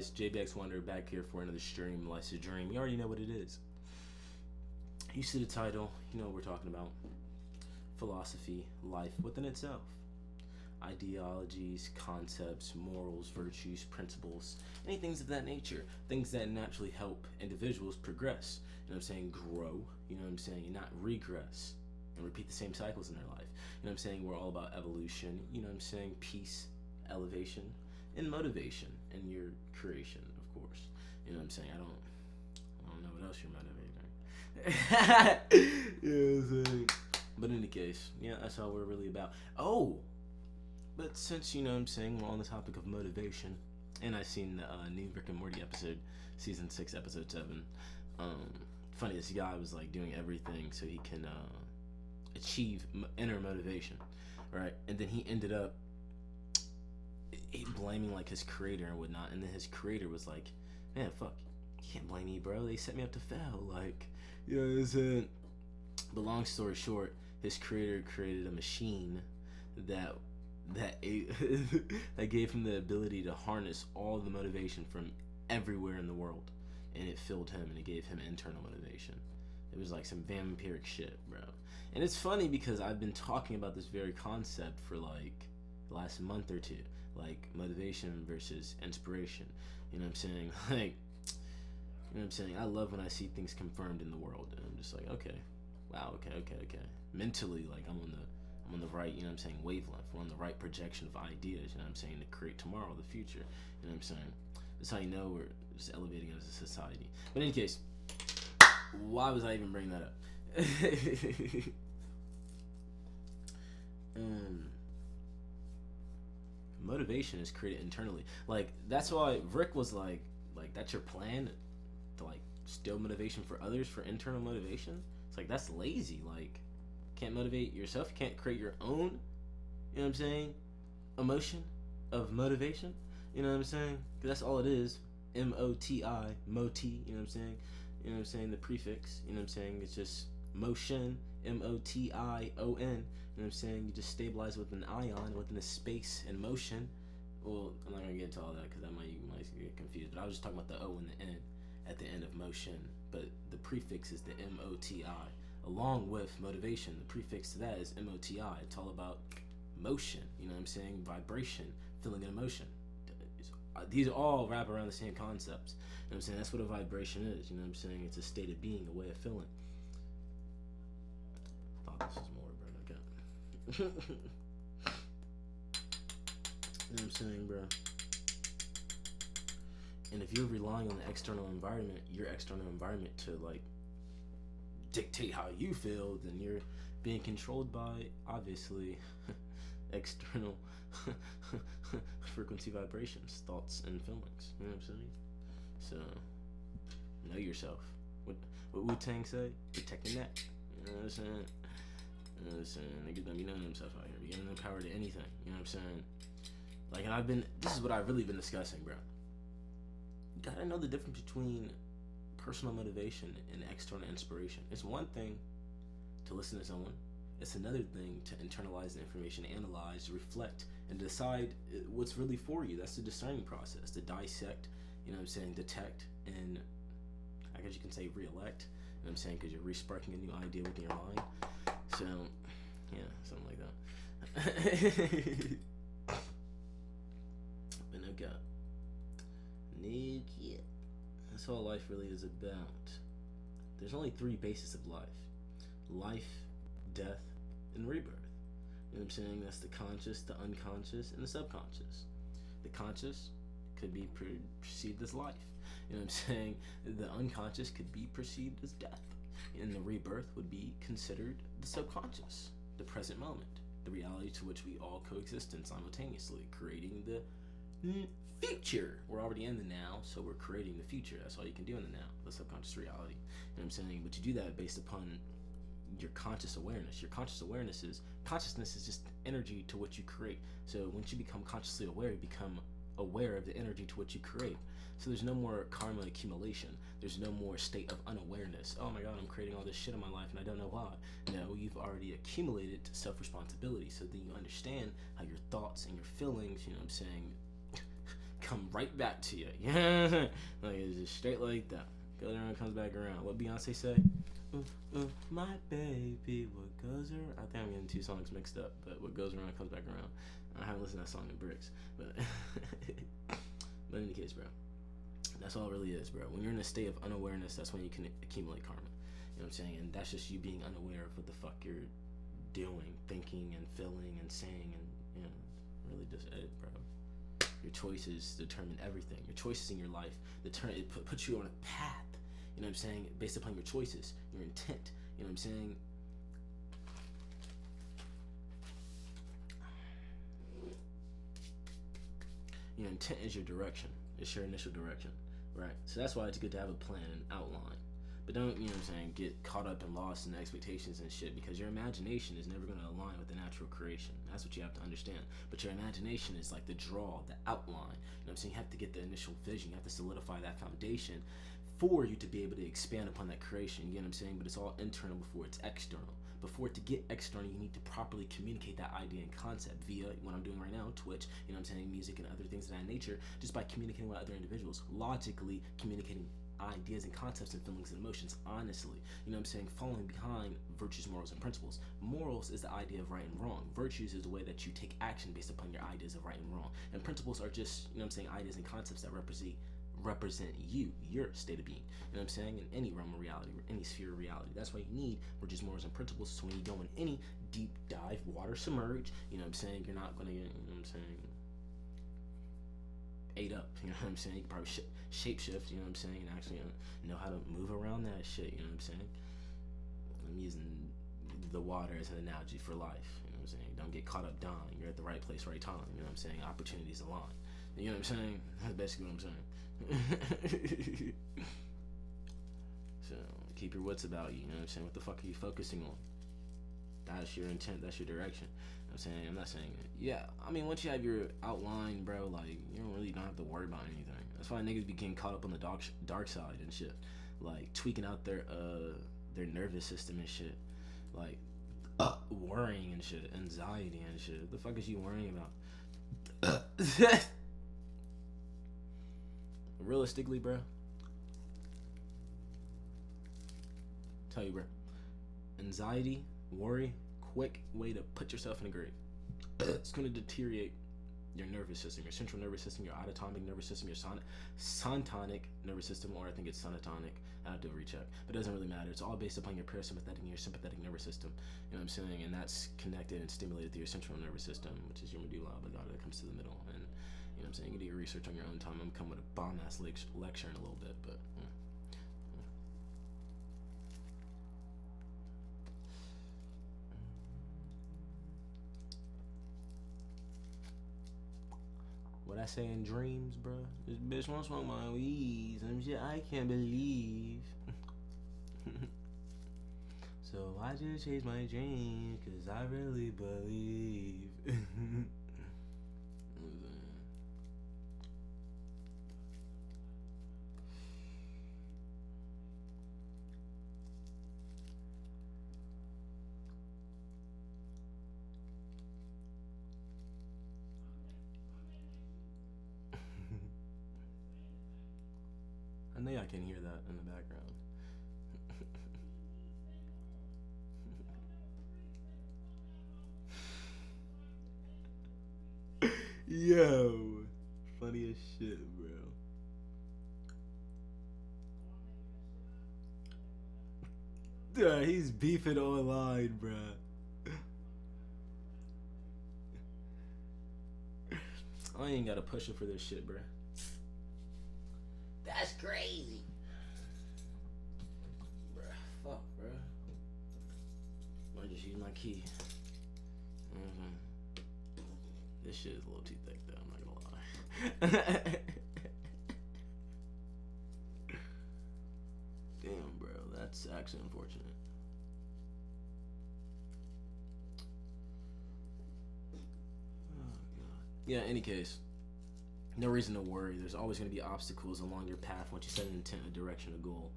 It's JBX Wonder back here for another stream. Life's a dream. You already know what it is. You see the title, you know what we're talking about. Philosophy, life within itself. Ideologies, concepts, morals, virtues, principles, any things of that nature. Things that naturally help individuals progress. You know what I'm saying? Grow. You know what I'm saying? And not regress. And repeat the same cycles in their life. You know what I'm saying? We're all about evolution. You know what I'm saying? Peace, elevation, and motivation in your creation, of course. You know what I'm saying? I don't know what else you're motivating. You know what I'm saying? But in any case, yeah, that's all we're really about. Oh, but since you know what I'm saying, we're on the topic of motivation, and I seen the new Rick and Morty episode, season 6, episode 7. Funny, this guy was like doing everything so he can achieve inner motivation, right? And then he ended up blaming like his creator and whatnot, and then his creator was like, "Man, fuck, you can't blame me, bro. They set me up to fail." Like, you know what I'm saying? But long story short, his creator created a machine that that gave him the ability to harness all the motivation from everywhere in the world, and it filled him and it gave him internal motivation. It was like some vampiric shit, bro. And it's funny because I've been talking about this very concept for like the last month or two, like motivation versus inspiration. You know what I'm saying? Like, you know what I'm saying? I love when I see things confirmed in the world, and I'm just like, okay, wow, okay. Mentally, like I'm on the right, you know what I'm saying, wavelength. We're on the right projection of ideas, you know what I'm saying, to create tomorrow, the future. You know what I'm saying? That's how you know we're just elevating as a society. But in any case, why was I even bringing that up? Motivation is created internally. Like, that's why Rick was like that's your plan to like steal motivation for others for internal motivation. It's like, that's lazy. Like, can't motivate yourself. You can't create your own, you know what I'm saying, emotion of motivation. You know what I'm saying? 'Cause that's all it is. M-O-T-I, moti, you know what I'm saying? You know what I'm saying? The prefix, you know what I'm saying? It's just motion, M-O-T-I-O-N. You know what I'm saying? You just stabilize with an ion within a space and motion. Well, I'm not gonna get into all that because you might get confused. But I was just talking about the O and the N at the end of motion. But the prefix is the M-O-T-I. Along with motivation, the prefix to that is M-O-T-I. It's all about motion. You know what I'm saying? Vibration, feeling an emotion. These all wrap around the same concepts. You know what I'm saying? That's what a vibration is. You know what I'm saying? It's a state of being, a way of feeling. I thought this was more, bro. Okay. You know what I'm saying, bro? And if you're relying on the external environment, your external environment to like dictate how you feel, then you're being controlled by, obviously, external frequency vibrations, thoughts, and feelings. You know what I'm saying? So, know yourself. What Wu-Tang say? Protect your neck. You know what I'm saying? You know what I'm saying? Niggas don't be knowing themselves out here. We giving them power to anything. You know what I'm saying? Like, and this is what I've really been discussing, bro. You gotta know the difference between personal motivation and external inspiration. It's one thing to listen to someone. It's another thing to internalize the information, analyze, reflect, and decide what's really for you. That's the discerning process, to dissect, you know what I'm saying, detect, and I guess you can say re-elect, you know what I'm saying, because you're re-sparking a new idea within your mind. So, yeah, something like that. But no God. Nigga. That's all life really is about. There's only 3 bases of life: life, death, and rebirth. You know what I'm saying? That's the conscious, the unconscious, and the subconscious. The conscious could be perceived as life. You know what I'm saying? The unconscious could be perceived as death. And the rebirth would be considered the subconscious, the present moment, the reality to which we all coexist in simultaneously, creating the future. We're already in the now, so we're creating the future. That's all you can do in the now, the subconscious reality. You know what I'm saying? But you do that based upon your conscious awareness. Your consciousness is just energy to what you create. So once you become consciously aware, you become aware of the energy to what you create. So there's no more karma accumulation. There's no more state of unawareness. Oh my God, I'm creating all this shit in my life and I don't know why. No, you've already accumulated self-responsibility. So then you understand how your thoughts and your feelings, you know what I'm saying, come right back to you. Yeah, like it's just straight like that. Goes around, comes back around. What Beyonce say? Ooh, ooh, my baby, what goes around? I think I'm getting two songs mixed up, but what goes around comes back around. I haven't listened to that song in bricks, but but in any case, bro, that's all it really is, bro. When you're in a state of unawareness, that's when you can accumulate karma. You know what I'm saying? And that's just you being unaware of what the fuck you're doing, thinking, and feeling, and saying, and you know, really just it, bro. Your choices determine everything. Your choices in your life puts you on a path. You know what I'm saying? Based upon your choices, your intent. You know what I'm saying? Your intent is your direction. It's your initial direction, right? So that's why it's good to have a plan and outline. But don't, you know what I'm saying, get caught up and lost in expectations and shit, because your imagination is never going to align with the natural creation. That's what you have to understand. But your imagination is like the draw, the outline. You know what I'm saying? You have to get the initial vision. You have to solidify that foundation for you to be able to expand upon that creation. You know what I'm saying? But it's all internal before it's external. Before it to get external, you need to properly communicate that idea and concept via what I'm doing right now, Twitch, you know what I'm saying, music and other things of that nature, just by communicating with other individuals, logically communicating ideas and concepts and feelings and emotions honestly. You know what I'm saying? Following behind virtues, morals, and principles. Morals is the idea of right and wrong. Virtues is the way that you take action based upon your ideas of right and wrong. And principles are just, you know what I'm saying, ideas and concepts that represent you, your state of being. You know what I'm saying? In any realm of reality, or any sphere of reality. That's why you need virtues, morals, and principles. So when you go in any deep dive, water submerge, you know what I'm saying, you're not gonna get, you know what I'm saying, ate up, you know what I'm saying? You can probably shape shift, you know what I'm saying, and actually know how to move around that shit, you know what I'm saying? I'm using the water as an analogy for life, you know what I'm saying? Don't get caught up dying. You're at the right place, right time, you know what I'm saying? Opportunities align. You know what I'm saying? That's basically what I'm saying. So keep your wits about you, you know what I'm saying? What the fuck are you focusing on? That's your intent, that's your direction. You know what I'm saying? I'm not saying that. Yeah, I mean, once you have your outline, bro, like, you don't have to worry about anything. That's why niggas be getting caught up on the dark side and shit. Like, tweaking out their nervous system and shit. Like, worrying and shit. Anxiety and shit. What the fuck is you worrying about? Realistically, bro. Tell you, bro. Anxiety, worry, quick way to put yourself in a grave. It's going to deteriorate your nervous system, your central nervous system, your autonomic nervous system, your sontonic nervous system, or I think it's sonotonic. I have to recheck, but it doesn't really matter. It's all based upon your parasympathetic and your sympathetic nervous system. You know what I'm saying? And that's connected and stimulated through your central nervous system, which is your medulla oblongata that comes to the middle. And you know what I'm saying? You can do your research on your own time. I'm gonna come with a bomb ass lecture in a little bit, but. What I say in dreams, bro? This bitch won't smoke my weed. Some shit I can't believe. So I just chase my dreams, cause I really believe. I know y'all can hear that in the background. Yo, funny as shit, bro. Dude, he's beefing online, bro. I ain't gotta push him for this shit, bro. That's crazy. Bruh, fuck, bruh. I just use my key. Mm-hmm. This shit is a little too thick, though. I'm not gonna lie. Damn, bro. That's actually unfortunate. Oh, God. Yeah, any case. No reason to worry. There's always going to be obstacles along your path once you set an intent, a direction, a goal.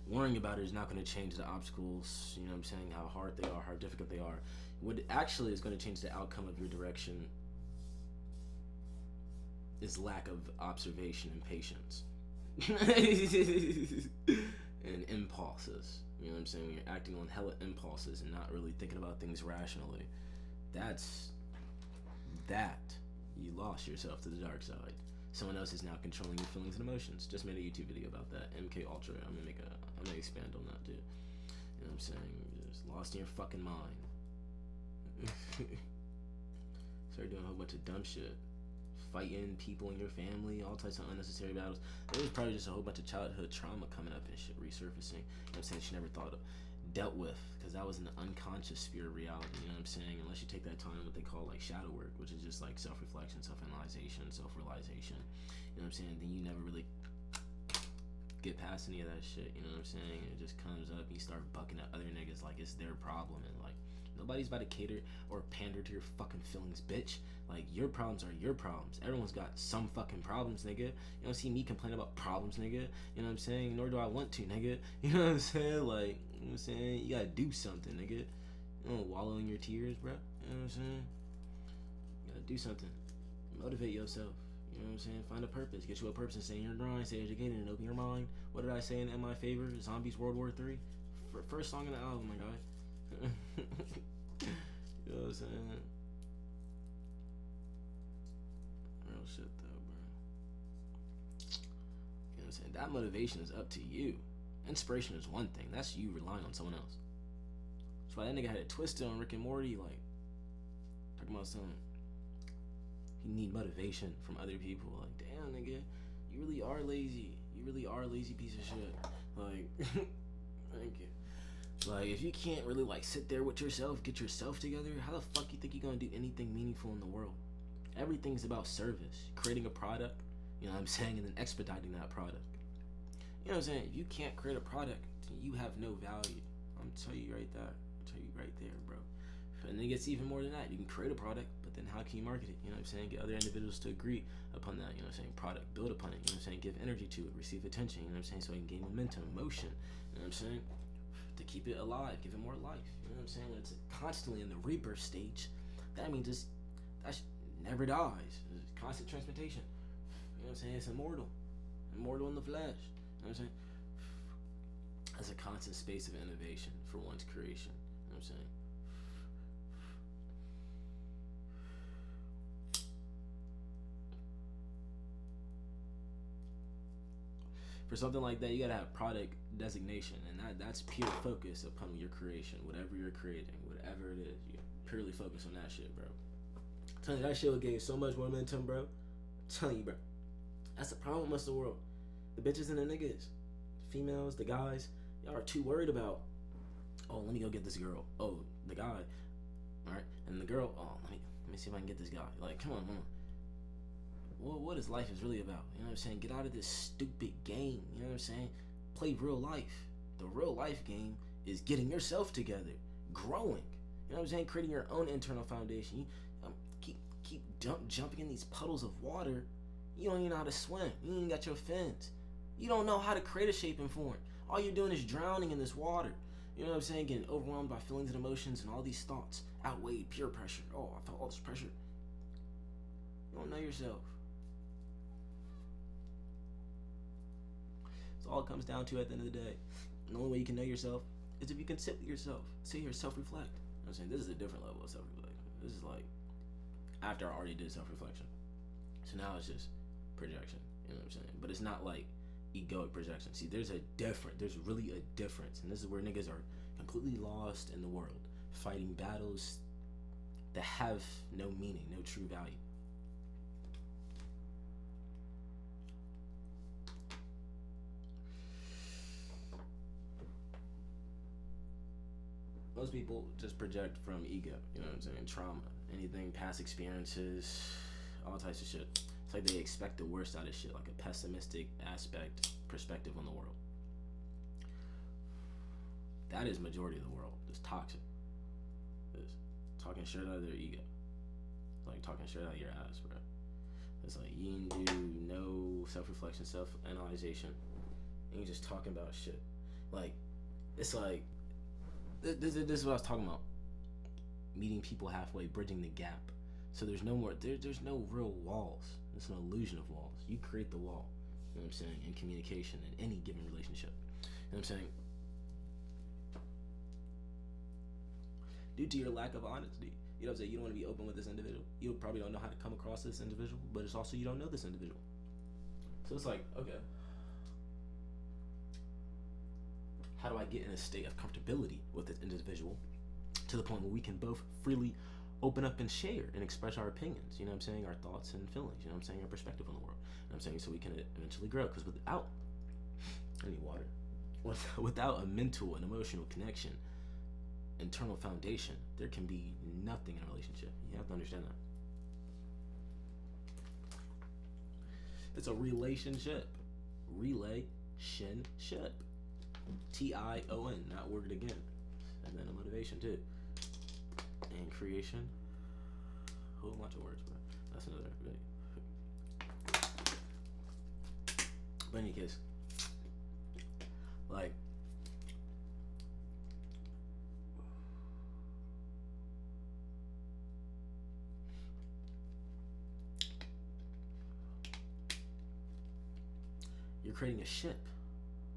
Worrying about it is not going to change the obstacles, you know what I'm saying, how hard they are, how difficult they are. What actually is going to change the outcome of your direction is lack of observation and patience. And impulses. You know what I'm saying? When you're acting on hella impulses and not really thinking about things rationally, that's that. You lost yourself to the dark side. Someone else is now controlling your feelings and emotions. Just made a YouTube video about that. MK Ultra. I'm gonna expand on that, dude. You know what I'm saying? You're just lost in your fucking mind. Started doing a whole bunch of dumb shit. Fighting people in your family, all types of unnecessary battles. There was probably just a whole bunch of childhood trauma coming up and shit resurfacing. You know what I'm saying? She never thought of, dealt with, because that was an unconscious sphere of reality. You know what I'm saying? Unless you take that time, what they call like shadow work, which is just like self-reflection, self-analyzation, self-realization. You know what I'm saying? Then you never really get past any of that shit. You know what I'm saying? It just comes up. And you start bucking at other niggas like it's their problem, and like nobody's about to cater or pander to your fucking feelings, bitch. Like, your problems are your problems. Everyone's got some fucking problems, nigga. You don't see me complain about problems, nigga. You know what I'm saying? Nor do I want to, nigga. You know what I'm saying? Like, you know what I'm saying? You gotta do something, nigga. You don't wallow in your tears, bro. You know what I'm saying? You gotta do something. Motivate yourself. You know what I'm saying? Find a purpose. Get you a purpose and stay in your grind. Stay educated and open your mind. What did I say in My Favor? Zombies World War 3? First song in the album, my guy. You know what I'm saying? Real shit though, bro. You know what I'm saying? That motivation is up to you. Inspiration is one thing. That's you relying on someone else. That's why that nigga had it twisted on Rick and Morty, like talking about something. You need motivation from other people. Like, damn, nigga, you really are lazy. You really are a lazy piece of shit. Like, thank you. Like, if you can't really like sit there with yourself, get yourself together, how the fuck you think you're gonna do anything meaningful in the world? Everything's about service, creating a product, you know what I'm saying, and then expediting that product. You know what I'm saying? If you can't create a product, you have no value. I'm tell you right there. I'm tell you right there, bro. And then it gets even more than that. You can create a product, but then how can you market it? You know what I'm saying? Get other individuals to agree upon that. You know what I'm saying? Product, build upon it. You know what I'm saying? Give energy to it, receive attention. You know what I'm saying? So you can gain momentum, motion. You know what I'm saying? To keep it alive, give it more life. You know what I'm saying? When it's constantly in the rebirth stage, that means that never dies. It's constant transmutation. You know what I'm saying? It's immortal. Immortal in the flesh. You know what I'm saying? That's a constant space of innovation for one's creation. You know what I'm saying? For something like that, you gotta have product designation, and that's pure focus upon your creation, whatever you're creating, whatever it is. You purely focus on that shit, bro. I'm telling you, that shit will give you so much momentum, bro. I'm telling you, bro. That's the problem with most of the world. The bitches and the niggas, the females, the guys, y'all are too worried about, oh, let me go get this girl. Oh, the guy, all right, and the girl, oh, let me see if I can get this guy. Like, come on. What is life is really about? You know what I'm saying? Get out of this stupid game. You know what I'm saying? Play real life. The real life game is getting yourself together, growing. You know what I'm saying? Creating your own internal foundation. You keep jumping in these puddles of water. You don't even know how to swim. You ain't even got your fins. You don't know how to create a shape and form. All you're doing is drowning in this water. You know what I'm saying? Getting overwhelmed by feelings and emotions and all these thoughts. Outweighed peer pressure. Oh, I felt all this pressure. You don't know yourself. All it comes down to at the end of the day. The only way you can know yourself is if you can sit with yourself, sit here, self-reflect. You know what I'm saying? This is a different level of self-reflection. This is like after I already did self-reflection. So now it's just projection. You know what I'm saying? But it's not like egoic projection. See, there's really a difference. And this is where niggas are completely lost in the world, fighting battles that have no meaning, no true value. Most people just project from ego, you know what I'm saying? Trauma, anything, past experiences, all types of shit. It's like they expect the worst out of shit, like a pessimistic perspective on the world. That is majority of the world. It's toxic. It's talking shit out of their ego. It's like talking shit out of your ass, bro. It's like you can do no self-reflection, self-analyzation, and you just talking about shit. Like, it's like, this is what I was talking about. Meeting people halfway, bridging the gap. So there's no more, there's no real walls. It's an illusion of walls. You create the wall. You know what I'm saying? In communication, in any given relationship. You know what I'm saying? Due to your lack of honesty. You know what I'm saying? You don't want to be open with this individual. You probably don't know how to come across this individual, but it's also you don't know this individual. So it's like, okay, how do I get in a state of comfortability with this individual to the point where we can both freely open up and share and express our opinions, you know what I'm saying, our thoughts and feelings, you know what I'm saying, our perspective on the world, you know what I'm saying, so we can eventually grow. Because without, I need water, without a mental and emotional connection, internal foundation, there can be nothing in a relationship. You have to understand that. It's a relationship. Relationship. Tion, not word again. And then a motivation too. And creation. A whole bunch of words, but that's another video. But in any case, like, you're creating a ship,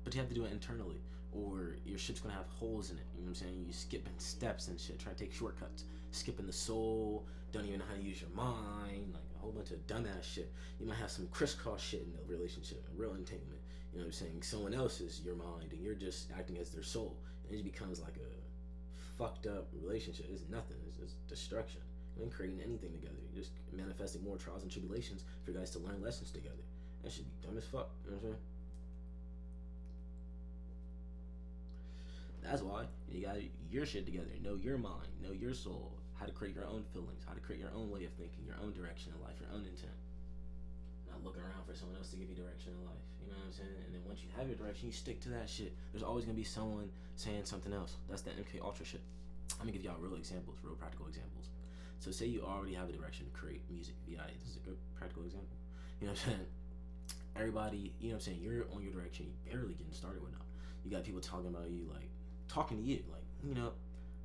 but you have to do it internally, or your ship's gonna have holes in it. You know what I'm saying? You skipping steps and shit, trying to take shortcuts, skipping the soul, don't even know how to use your mind, like a whole bunch of dumbass shit. You might have some crisscross shit in the relationship, a real entanglement. You know what I'm saying? Someone else is your mind, and you're just acting as their soul, and it just becomes like a fucked up relationship. It's nothing. It's just destruction. You ain't creating anything together. You're just manifesting more trials and tribulations for you guys to learn lessons together. That should be dumb as fuck. You know what I'm saying? That's why you got your shit together. Know your mind. Know your soul. How to create your own feelings. How to create your own way of thinking. Your own direction in life. Your own intent. Not looking around for someone else to give you direction in life. You know what I'm saying? And then once you have your direction, you stick to that shit. There's always gonna be someone saying something else. That's the MK Ultra shit. I'm gonna give y'all real examples, real practical examples. So say you already have a direction to create music. VI. This is a good practical example. You know what I'm saying? Everybody, you know what I'm saying, you're on your direction, you're barely getting started with now. You got people talking about you, like, talking to you, like, you know,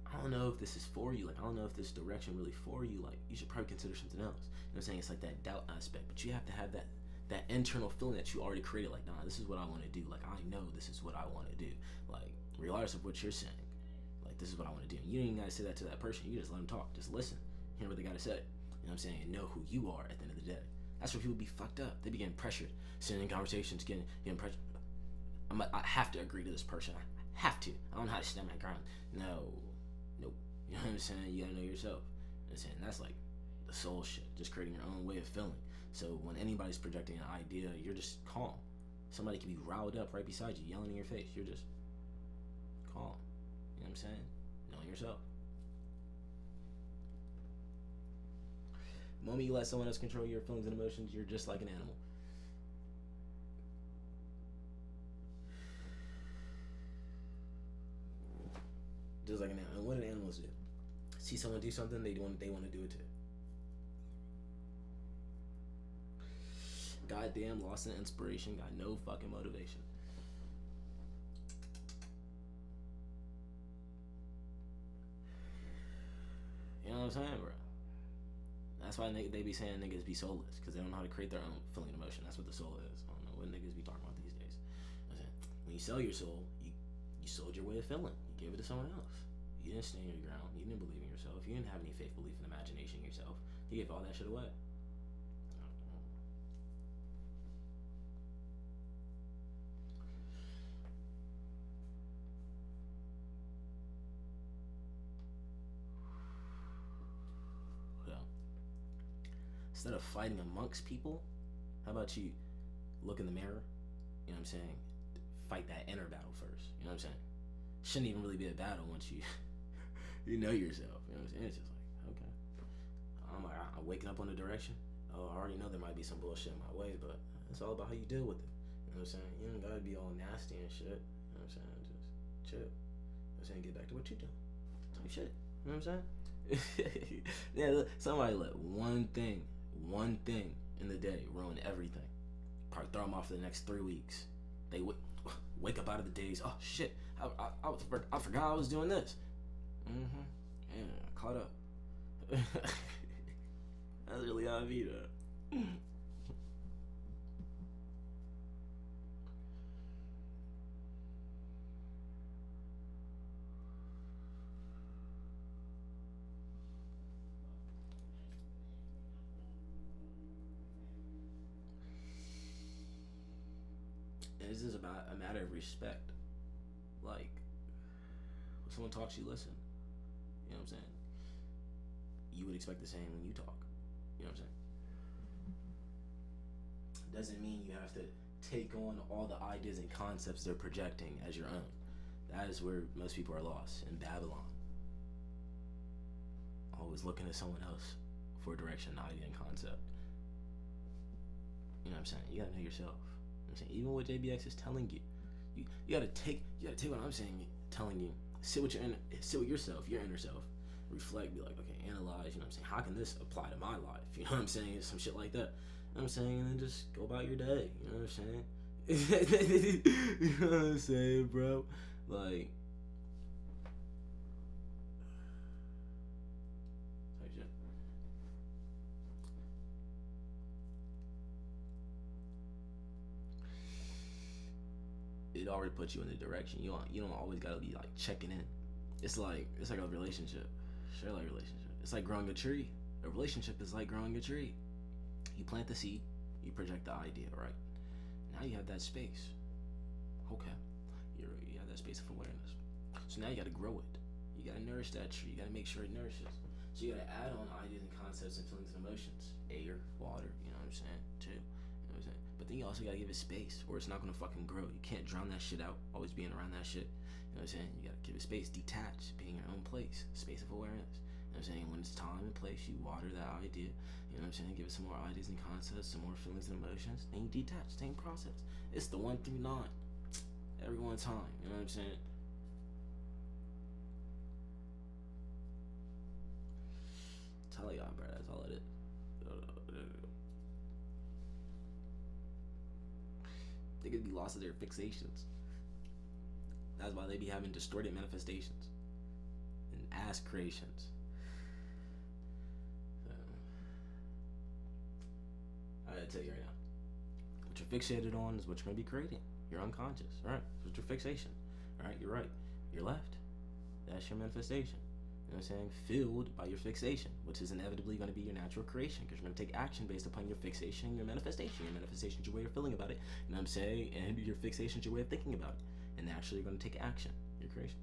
I don't know if this is for you, like, I don't know if this direction really for you, like, you should probably consider something else. You know what I'm saying? It's like that doubt aspect, but you have to have that internal feeling that you already created, like, nah, this is what I want to do, like, I know this is what I want to do, like, regardless of what you're saying, like, this is what I want to do. You don't even gotta say that to that person, you just let them talk, just listen, hear what they gotta say, you know what I'm saying, and know who you are at the end of the day. That's where people be fucked up. They be getting pressured, sitting in conversations, getting pressured. I have to agree to this person. I have to. I don't know how to stand my ground. No, nope. You know what I'm saying? You gotta know yourself. You know what I'm saying? That's like the soul shit. Just creating your own way of feeling. So when anybody's projecting an idea, you're just calm. Somebody can be riled up right beside you, yelling in your face. You're just calm. You know what I'm saying? Knowing yourself. The moment you let someone else control your feelings and emotions, you're just like an animal. Just like an animal. And what do animals do? See someone do something, they want to do it too. Goddamn, lost in inspiration, got no fucking motivation. You know what I'm saying, bro? That's why they be saying niggas be soulless, because they don't know how to create their own feeling and emotion. That's what the soul is. I don't know what niggas be talking about these days. When you sell your soul, you sold your way of feeling. You gave it to someone else. You didn't stand your ground. You didn't believe in yourself. You didn't have any faith, belief, and imagination in yourself. You gave all that shit away. Instead of fighting amongst people, how about you look in the mirror, you know what I'm saying, fight that inner battle first, you know what I'm saying? Shouldn't even really be a battle once you you know yourself, you know what I'm saying? It's just like, okay, I'm waking up on the direction. Oh, I already know there might be some bullshit in my way, but it's all about how you deal with it, you know what I'm saying? You don't gotta be all nasty and shit, you know what I'm saying? Just chill, you know what I'm saying? Get back to what you do, type shit, you know what I'm saying? Yeah, look, somebody let one thing in the day ruin everything. Probably throw them off for the next 3 weeks. They wake up out of the days. Oh shit! I forgot I was doing this. Yeah, caught up. That's really how I be though. This is about a matter of respect. Like, when someone talks, you listen. You know what I'm saying? You would expect the same when you talk. You know what I'm saying? Doesn't mean you have to take on all the ideas and concepts they're projecting as your own. That is where most people are lost, in Babylon. Always looking to someone else for direction, idea, and concept. You know what I'm saying? You gotta know yourself. You know what I'm saying? Even what JBX is telling you, you gotta take what I'm saying, telling you. Sit with yourself, your inner self. Reflect, be like, okay, analyze. You know what I'm saying? How can this apply to my life? You know what I'm saying? Some shit like that. You know what I'm saying? And then just go about your day. You know what I'm saying? You know what I'm saying, bro? Like, type shit. It already puts you in the direction. You don't always gotta be like checking in. It's like a relationship. Sure, like a relationship. It's like growing a tree. A relationship is like growing a tree. You plant the seed, you project the idea, right? Now you have that space. Okay. You have that space of awareness. So now you gotta grow it. You gotta nourish that tree. You gotta make sure it nourishes. So you gotta add on ideas and concepts and feelings and emotions. Air, water, you know what I'm saying? Too. You know what I'm saying? But then you also gotta give it space or it's not gonna fucking grow. You can't drown that shit out, always being around that shit. You know what I'm saying? You gotta give it space, detach, be in your own place, space of awareness. You know what I'm saying? When it's time and place, you water that idea. You know what I'm saying? Give it some more ideas and concepts, some more feelings and emotions. Then you detach, same process. It's the 1 through 9. Every one time. You know what I'm saying? Tell y'all, bro. That's all it is. They could be lost to their fixations. That's why they be having distorted manifestations and ass creations. So, I gotta tell you right now, what you're fixated on is what you're gonna be creating. You're unconscious, right? That's what your fixation. All right, you're right. You're left. That's your manifestation. You know what I'm saying? Filled by your fixation, which is inevitably going to be your natural creation because you're going to take action based upon your fixation, your manifestation. Your manifestation is your way of feeling about it. You know what I'm saying? And your fixation is your way of thinking about it. And naturally, you're going to take action. Your creation.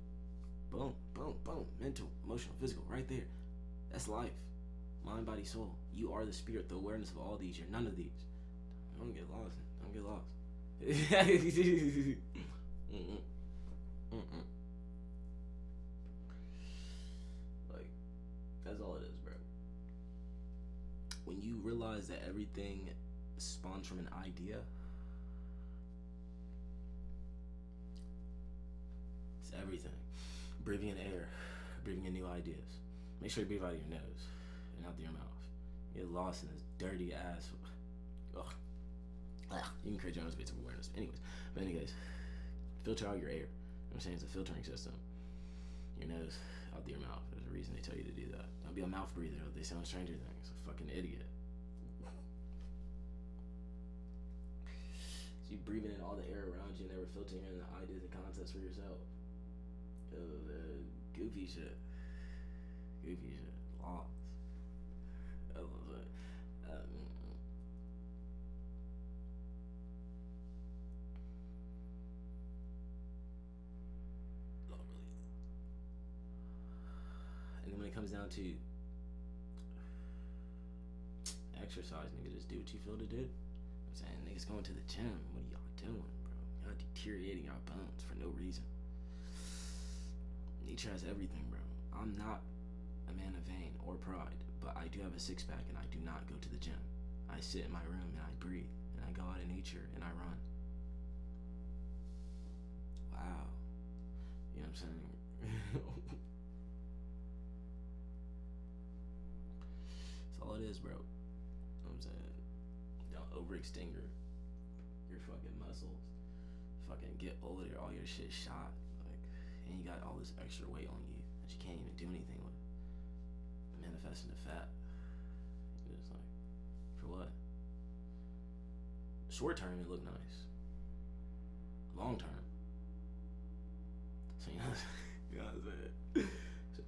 Boom, boom, boom. Mental, emotional, physical, right there. That's life. Mind, body, soul. You are the spirit, the awareness of all these. You're none of these. Don't get lost. Don't get lost. Mm-mm. Mm-mm. Like, that's all it is, bro. When you realize that everything spawns from an idea, it's everything. Breathing in air, breathing in new ideas. Make sure you breathe out of your nose and out through your mouth. You get lost in this dirty ass. Ugh. You can create your own space of awareness. Anyways, filter out your air. You know what I'm saying? It's a filtering system. Your nose out through your mouth. There's a reason they tell you to do that. Don't be a mouth breather. They say on Stranger Things. A fucking idiot. So you breathing in all the air around you, never filtering in the ideas and concepts for yourself. Goofy shit. Lost. And then when it comes down to exercise, nigga, just do what you feel to do. I'm saying, niggas going to the gym. What are y'all doing, bro? Y'all deteriorating your bones for no reason. Nature has everything, bro. I'm not a man of vain or pride, but I do have a six-pack and I do not go to the gym. I sit in my room and I breathe and I go out in nature and I run. Wow. You know what I'm saying? That's all it is, bro. You know what I'm saying? Don't overextend your fucking muscles. Fucking get older, all your shit shot. Like, and you got all this extra weight on you that you can't even do anything with. Manifesting the fat. You're just like, for what? Short term, it look nice. Long term. So, you know what I'm saying? So,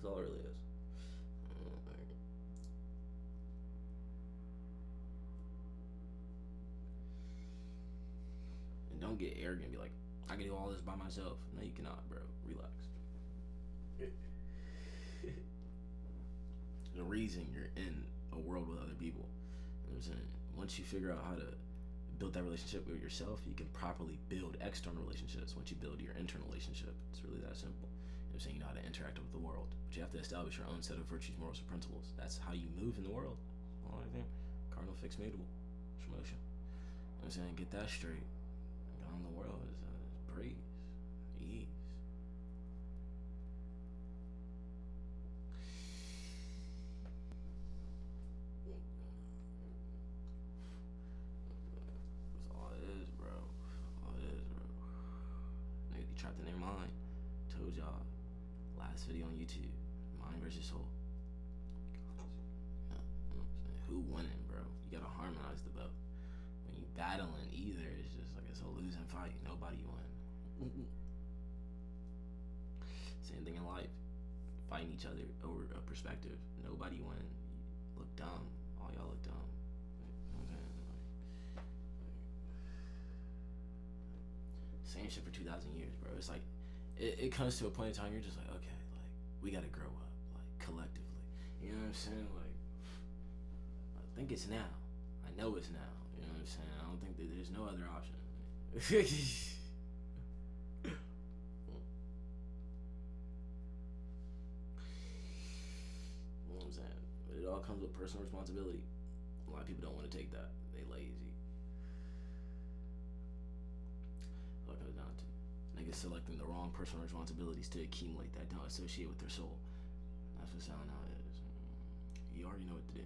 That's all it really is. And don't get arrogant and be like, I can do all this by myself. No, you cannot, bro. Relax. The reason you're in a world with other people. You know what I'm saying? Once you figure out how to build that relationship with yourself, you can properly build external relationships once you build your internal relationship. It's really that simple. You know what I'm saying? You know how to interact with the world. But you have to establish your own set of virtues, morals, and principles. That's how you move in the world. All I think. Cardinal fixed mateable. Shmotion. You know what I'm saying? Get that straight. Out in the world is breeze. Ease. That's all it is, bro. All it is, bro. Niggas be trapped in their mind. Told y'all. Last video on YouTube. Mind versus soul. Yeah, you know what I'm saying? Who winning, bro? You gotta harmonize the both. When you battling either, it's just like it's a losing fight. Nobody win. Same thing in life. Fighting each other over a perspective. Nobody win. You look dumb. All y'all look dumb. You know what I'm saying? Same shit for 2,000 years, bro. It's like it comes to a point in time you're just like, okay, like we gotta grow up, like collectively. You know what I'm saying? Like I think it's now. I know it's now. You know what I'm saying? I don't think that there's no other option. You know what I'm saying? But it all comes with personal responsibility. A lot of people don't want to take that. They lazy. That's what it comes down to. Niggas selecting the wrong personal responsibilities to accumulate that don't associate with their soul. That's what sound now is. You already know what to do.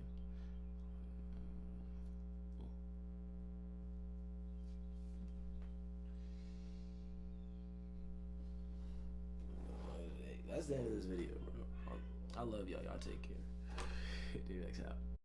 That's the end of this video, bro. I love y'all. Y'all take care. Dude, next out.